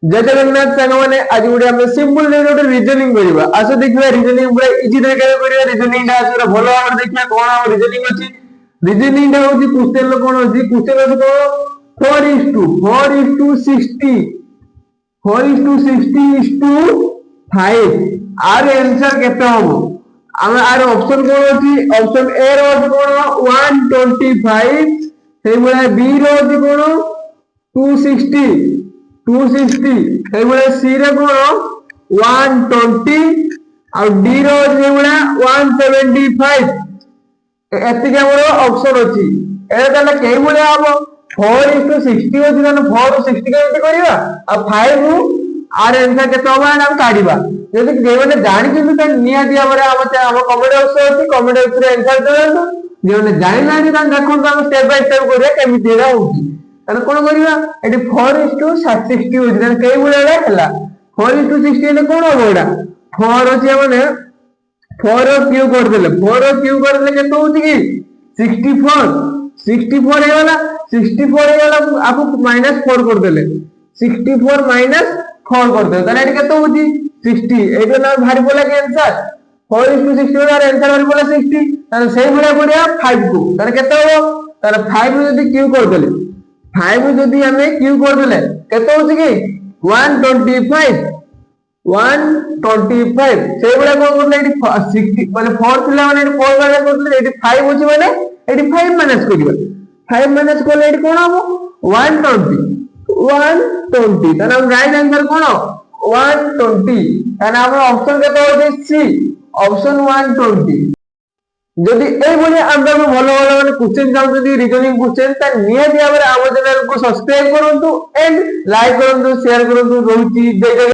जय जगन्नाथ सांग मैंने आज गोटे आम सिंपल गोटे रिजनिंग करवा आस देखा रिजनिंग पूरा इजी तरीके करवा रिजनिंग पूरा भल भाव देखा कौन आम रिजनिंग अच्छी रिजनिंग हूँ क्वेश्चन कौन अच्छी क्वेश्चन अच्छे कौन 4:60 4:60:5 आर आंसर केते हम आर ऑप्शन कौन अच्छी ऑप्शन ए रो कौन 125 से बी रो कौन 260 सी रे कौन 120 और डी रो 175 एतिक ऑप्शन अच्छी एटा कई भाया हम 4:60 अच्छी 4:60 केमती करवा और 5 आर आंसर के काढ़ा जदि जो जानी निहाती भाव आम कमेंट बॉक्स अच्छी कमेंट बॉक्स आंसर दिखाँ जो जानी ना देखो आम स्टेप बाय स्टेप करवा केमी कौन करवा 4:60 कई भाया 4:60 कौन हम एटा 4 अच्छी मैंने 4 क्यू करदे 4 क्यू करदे के 64 64 हेगला 64 हेगला आपको -4 करदे 64 -4 करदे ताले एटा केते होची 60 एटा ना भारी बोला के आंसर 4:60 आर आंसर भारी बोला 60 ताले सेही भलिया पड़िया 5 को ताले केते हो ताले 5 जदी क्यू करदे 5 जदी हमें क्यू करदे केते होची कि 125 से बड़ा कौन करले 60 माने 4 थिला माने 4 वाला करले 5 होची माने 5 माइनस करिवा 5 माइनस करले कौन हो 120 ताना हम राइट आंसर कौन 120 ताना हम ऑप्शन केते होची सी ऑप्शन 120 जदि ए भलिया आंसर भलो भलो माने क्वेश्चन चाहते रीजनिंग क्वेश्चन ता निहाती भाबरे आम चैनल को सब्सक्राइब करंतु एंड लाइक करंतु शेयर करंतु रोची जय जय।